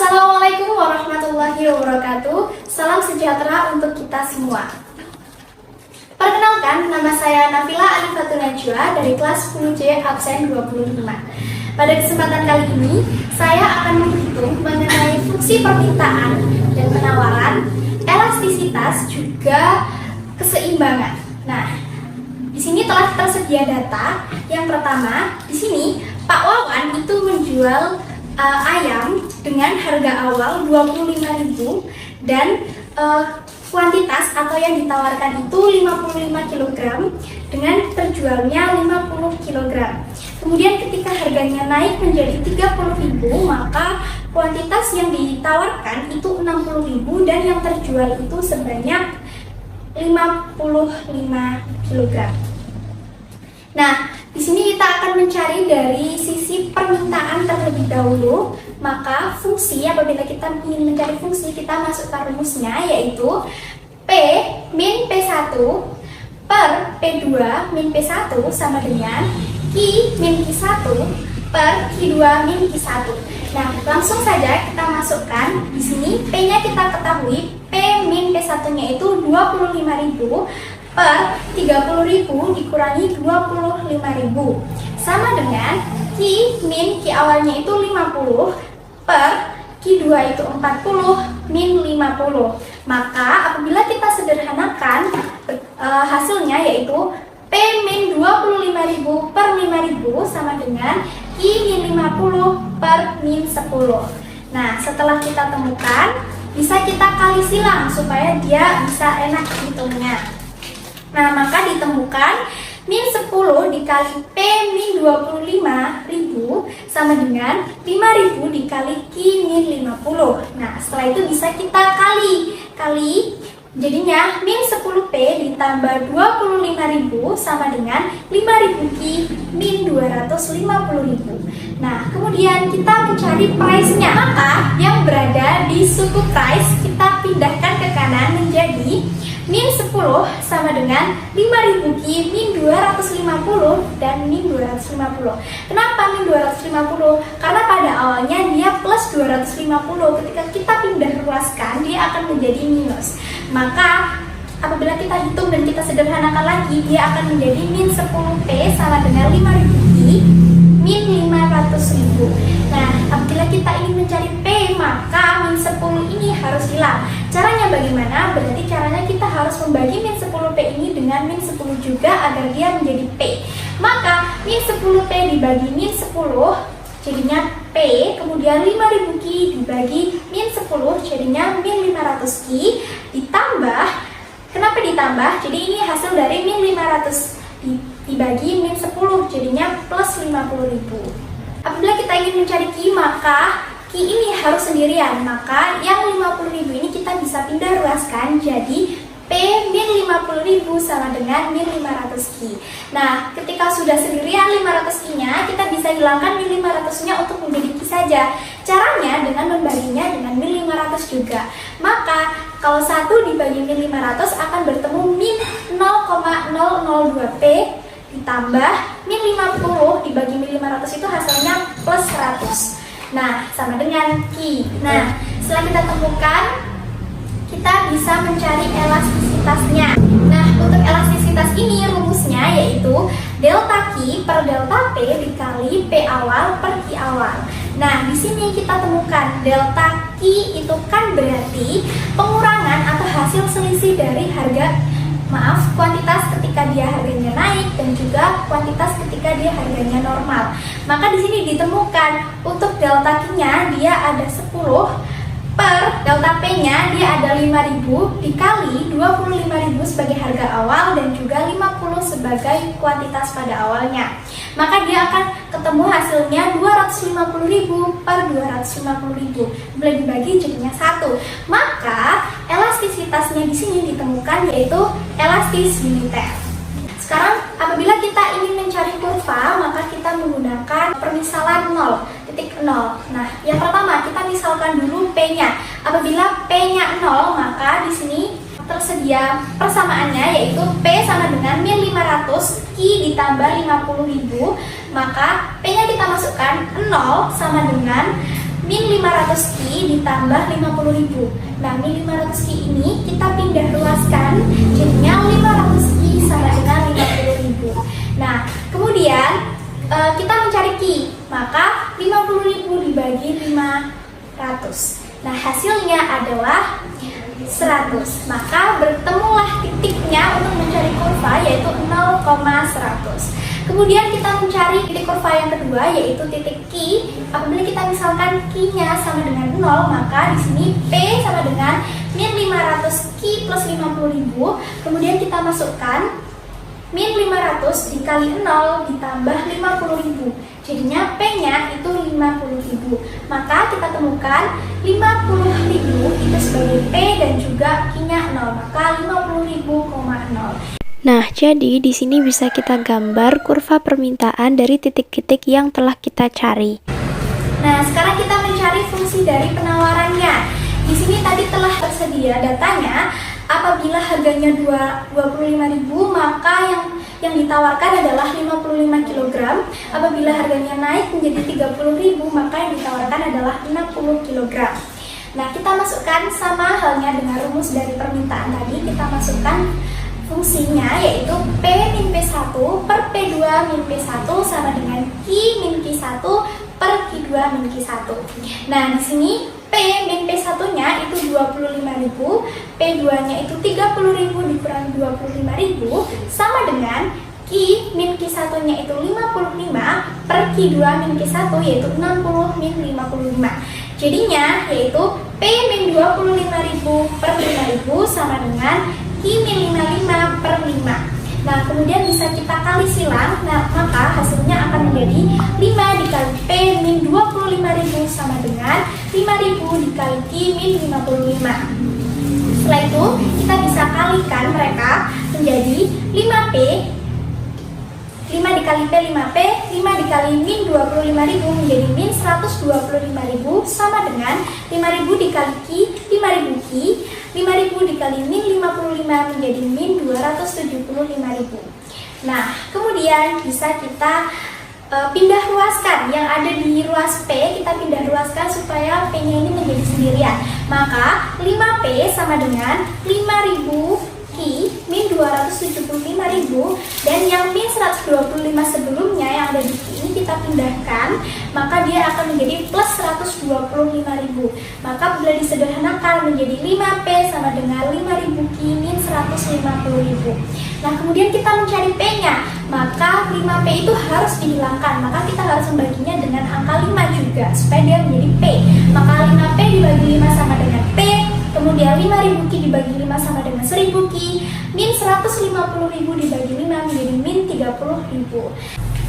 Assalamualaikum warahmatullahi wabarakatuh. Salam sejahtera untuk kita semua. Perkenalkan, nama saya Nafila Alifatun Najwa dari kelas 10C absen 25. Pada kesempatan kali ini, saya akan menghitung mengenai fungsi permintaan dan penawaran, elastisitas, juga keseimbangan. Nah, di sini telah tersedia data. Yang pertama, di sini Pak Wawan itu menjual ayam dengan harga awal 25.000 dan kuantitas atau yang ditawarkan itu 55 kg dengan terjualnya 50 kg. Kemudian ketika harganya naik menjadi 30.000, maka kuantitas yang ditawarkan itu 60.000 dan yang terjual itu sebanyak 55 kg. Nah, di sini kita akan mencari dari sisi permintaan terlebih dahulu. Maka fungsi, apabila kita ingin mencari fungsi, kita masukkan rumusnya, yaitu P min P1 per P2 min P1 sama dengan Q min Q1 per Q2 min Q1. Nah, langsung saja kita masukkan. Di sini P-nya kita ketahui, P min P1-nya itu 25.000 per 30.000 dikurangi 25.000 sama dengan Q min Q awalnya itu 50 per Q2 itu 40 min 50. Maka apabila kita sederhanakan hasilnya, yaitu P min 25.000 per 5.000 sama dengan Q min 50 per min 10. Nah, setelah kita temukan, bisa kita kali silang supaya dia bisa enak hitungnya. Nah, maka ditemukan min 10 dikali P min 25.000 sama dengan 5.000 dikali Q min 50. Nah, setelah itu bisa kita kali jadinya min 10P ditambah 25.000 sama dengan 5.000 Q min 250.000. Nah, kemudian kita mencari price-nya. Maka yang berada di suku price kita pindahkan ke kanan menjadi min 10 sama dengan 5.000 Q min 250 dan min 250. Kenapa min 250? Karena pada awalnya dia plus 250. Ketika kita pindah ruaskan, dia akan menjadi minus. Maka apabila kita hitung dan kita sederhanakan lagi, dia akan menjadi min 10P sama dengan 5.000 Q min 500.000. Nah, apabila kita ingin mencari P, maka min 10 ini harus hilang. Caranya bagaimana? Berarti caranya kita harus membagi min 10P ini dengan min 10 juga agar dia menjadi P. Maka min 10P dibagi min 10 jadinya P, kemudian 5.000 Q dibagi min 10 jadinya min 500 Q, ditambah, kenapa ditambah? Jadi ini hasil dari min 500 dibagi min 10 jadinya plus 50.000. Apabila kita ingin mencari Q, maka Q ini harus sendirian. Maka yang 50.000 ini kita bisa pindah ruaskan jadi P min 50.000 sama dengan min 500 Q. Nah, ketika sudah sendirian 500 Q-nya, kita bisa hilangkan min 500-nya untuk menjadi Q saja. Caranya dengan membaginya dengan min 500 juga. Maka kalau 1 dibagi min 500 akan bertemu min 0,002P ditambah min 50 dibagi min 500 itu hasilnya plus 100. Nah, sama dengan Q. Nah, setelah kita temukan, kita bisa mencari elastisitasnya. Nah, untuk elastisitas ini rumusnya yaitu delta Q per delta P dikali P awal per Q awal. Nah, di sini kita temukan delta Q itu kan berarti pengurangan atau hasil selisih dari kuantitas ketika dia harganya naik dan juga kuantitas ketika dia harganya normal. Maka di sini ditemukan untuk delta Q-nya dia ada 10 per delta P-nya dia ada 5.000 dikali 25.000 sebagai harga awal dan juga 50 sebagai kuantitas pada awalnya. Maka dia akan ketemu hasilnya 250.000 per 250.000. Boleh dibagi jadinya 1. Maka elastisitasnya di sini ditemukan yaitu elastis uniter. Sekarang apabila kita ingin mencari kurva, maka kita menggunakan permisalan 0.0. Nah, yang pertama kita misalkan dulu P-nya. Apabila P-nya 0, maka di sini tersedia persamaannya yaitu P sama dengan min 500 Q ditambah 50.000. Maka P-nya kita masukkan 0 sama dengan min 500 500Q ditambah 50.000. Nah, min 500Q ini kita pindah ruaskan, jadinya 500Q sama dengan 50.000. Nah, kemudian kita mencari Q, maka 50.000 dibagi 500. Nah, hasilnya adalah 100. Maka bertemulah titiknya untuk mencari kurva, yaitu 0,100. Kemudian kita mencari titik kurva yang kedua, yaitu titik Q. Apabila kita misalkan Q-nya sama dengan 0, maka di sini P sama dengan min 500Q plus 50.000. Kemudian kita masukkan min 500 dikali 0 ditambah 50.000. Jadinya P-nya itu 50.000. Maka kita temukan 50.000 itu sebagai P dan juga Q-nya 0. Maka 50.000,0. Nah, jadi di sini bisa kita gambar kurva permintaan dari titik-titik yang telah kita cari. Nah, sekarang kita mencari fungsi dari penawarannya. Di sini tadi telah tersedia datanya. Apabila harganya 25.000, maka yang ditawarkan adalah 55 kg. Apabila harganya naik menjadi 30.000, maka yang ditawarkan adalah 60 kg. Nah, kita masukkan sama halnya dengan rumus dari permintaan tadi. Kita masukkan fungsinya, yaitu P min P1 per P2 min P1 sama dengan Q min Q1 per Q2 min Q1. Nah, di sini P min P1-nya itu 25.000, P2-nya itu 30.000 dikurangi 25.000 sama dengan Q min Q1-nya itu 55 per Q2 min Q1, yaitu 60 min 55. Jadinya yaitu P min 25.000 per 5.000 sama dengan Q min 55 per 5. Nah, kemudian bisa kita kali silang. Nah, maka hasilnya akan menjadi 5 dikali P min 25.000 sama dengan 5.000 dikali Q min 55. Setelah itu, kita bisa kalikan mereka menjadi 5P. 5 dikali P 5P, 5 dikali min 25.000 menjadi min 125.000 sama dengan 5.000 dikali Q, 5.000 Q, 5.000 dikali min 55 menjadi min 275.000. Nah, kemudian bisa kita pindah ruaskan. Yang ada di ruas P, kita pindah ruaskan supaya P-nya ini menjadi sendirian. Maka 5P sama dengan 5.000 Q min 275.000, dan yang min 125 sebelumnya yang ada di Q ini kita pindahkan, maka dia akan menjadi plus 125.000. Maka bila disederhanakan menjadi 5P sama dengan 5.000 Q min 150.000. Nah, kemudian kita mencari P-nya, maka 5P itu harus dihilangkan, maka kita harus membaginya dengan angka 5 juga supaya dia menjadi P. Maka 5P dibagi 5 sama dengan P. Kemudian 5.000 Q dibagi 5 sama dengan 1.000 Q, min 150.000 dibagi 5 menjadi min 30.000.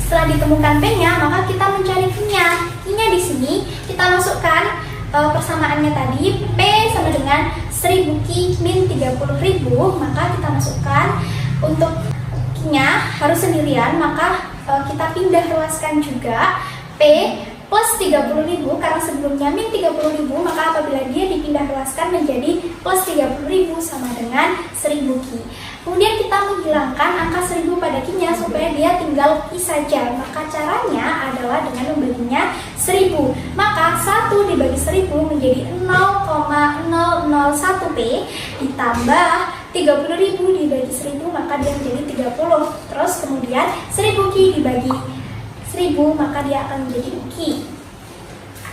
Setelah ditemukan P-nya, maka kita mencari Q-nya. Q-nya di sini kita masukkan persamaannya tadi, P sama dengan 1.000 Q min 30.000, maka kita masukkan untuk Q-nya harus sendirian, maka kita pindah ruaskan juga P plus 30.000 karena sebelumnya min 30.000, maka apabila dia dipindah ruaskan menjadi plus 30.000 sama dengan 1.000 Q. Kemudian kita menghilangkan angka 1.000 pada Q-nya supaya dia tinggal Q saja. Maka caranya adalah dengan membaginya 1.000. Maka 1 dibagi 1.000 menjadi 0,001 P ditambah 30.000 dibagi 1.000, maka dia menjadi 30. Terus kemudian 1.000 Q dibagi 1.000, maka dia akan menjadi Q.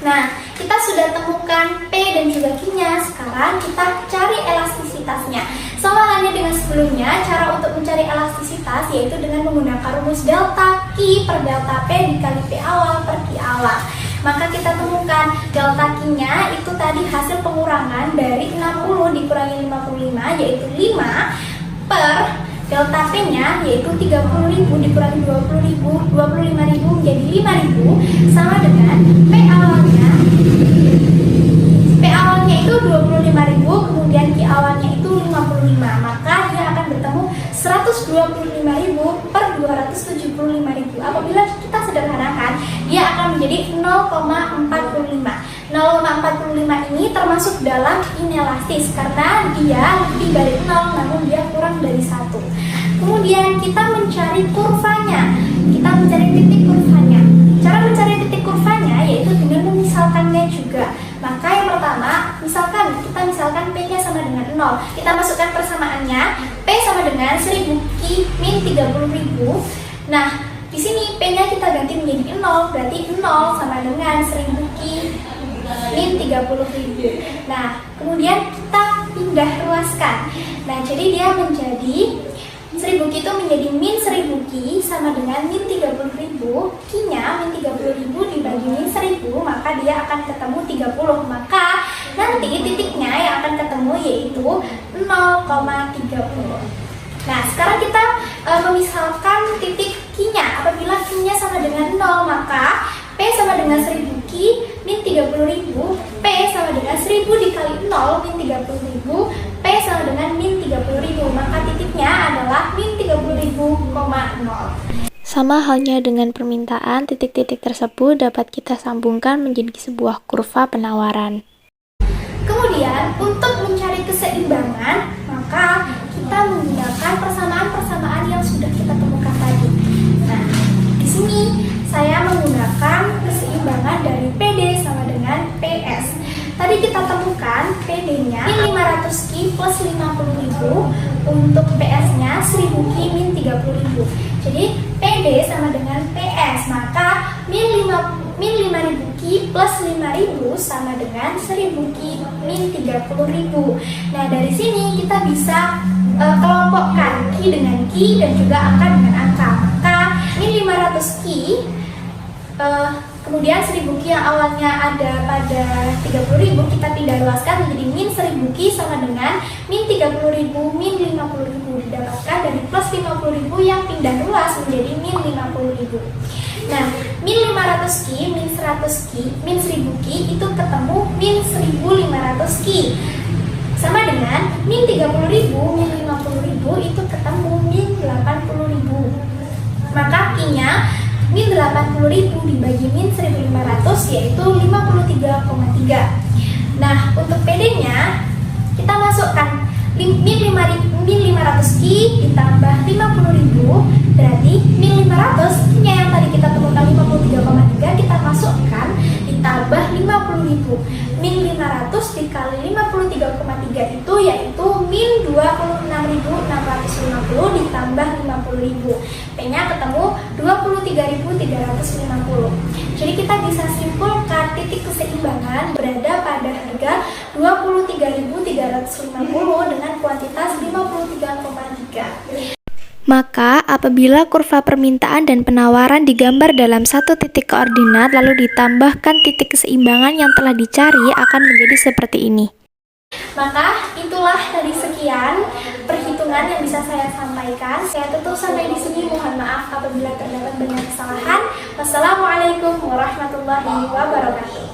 Nah, kita sudah temukan P dan juga Q-nya. Sekarang kita cari elastisitasnya. Sama halnya dengan sebelumnya, cara untuk mencari elastisitas yaitu dengan menggunakan rumus delta Q per delta P dikali P awal per Q awal. Maka kita temukan delta Q-nya itu tadi hasil pengurangan dari 60 dikurangi 55, yaitu 5 per delta P-nya yaitu 30.000 dikurangi 20.000, 25.000 menjadi 5.000 sama dengan P awalnya. P awalnya itu 25.000, kemudian Q awalnya itu 55. Maka dia akan bertemu 125.000 per 275.000. Apabila kita sederhanakan, dia akan menjadi 0,45. 0,45 ini termasuk dalam inelastis karena dia lebih dari 0 namun dia kurang dari 1. Kemudian kita mencari kurvanya. Kita mencari titik kurvanya. Cara mencari titik kurvanya yaitu dengan memisalkannya juga. Maka misalkan P-nya sama dengan 0. Kita masukkan persamaannya. P sama dengan 1000 Q min 30.000. Nah, di sini P-nya kita ganti menjadi 0, berarti 0 sama dengan 1000 Q min 30.000. Nah, kemudian kita pindah ruaskan. Nah, jadi dia menjadi 1000 Q itu menjadi min 1000 Q sama dengan min 30.000. Q-nya min 30.000 dibagi min 1000, maka dia akan ketemu 30. Maka nanti titiknya yang akan ketemu yaitu 0,30. Nah, sekarang kita memisalkan titik Q-nya. Apabila Q-nya sama dengan 0, maka P sama dengan 1000 Q min 30.000. P sama dengan 1000 dikali 0 min 30.000. P sama dengan min 30.000. Maka titiknya adalah min 30.000,0. Sama halnya dengan permintaan, titik-titik tersebut dapat kita sambungkan menjadi sebuah kurva penawaran. Kemudian, untuk mencari keseimbangan, maka kita menggunakan persamaan-persamaan yang sudah kita temukan tadi. Nah, di sini saya menggunakan keseimbangan dari PD sama dengan PS. Tadi kita temukan PD-nya min 500 Q plus 50.000, untuk PS-nya 1000 Q min 30.000. Jadi PD sama dengan PS, maka min 5000 Q plus 5000 sama dengan 1000 Q min 30.000. Nah, dari sini kita bisa kelompokkan Q dengan Q dan juga angka dengan angka. Maka min 500 Q kemudian 1000 Q yang awalnya ada pada 30.000 kita pindah luaskan menjadi min 1000 Q sama dengan min 30.000 min 50.000, didapatkan dari plus 50.000 yang pindah luas menjadi min 50.000. Nah, min 500 Q min 100 Q min 1000 Q itu ketemu min 1500 Q sama dengan min 30.000 min 50.000 itu ketemu min 80.000. Maka Q-nya min 80.000 dibagi min 1500 yaitu 53,3. Nah, untuk PD-nya kita masukkan min 500 Q ditambah 50.000 berarti min 500 Q-nya yang tadi kita temukan 53,3 kita masukkan ditambah 50.000. Min 500 dikali 53,3 itu yaitu min 26.650 ditambah 50.000. P-nya ketemu 23.350. Jadi kita bisa simpulkan titik keseimbangan berada pada harga 23.350 dengan kuantitas 53,3. Maka, apabila kurva permintaan dan penawaran digambar dalam satu titik koordinat lalu ditambahkan titik keseimbangan yang telah dicari akan menjadi seperti ini. Maka itulah dari sekian perhitungan yang bisa saya sampaikan. Saya tutup sampai di sini. Mohon maaf apabila terdapat banyak kesalahan. Wassalamualaikum warahmatullahi wabarakatuh.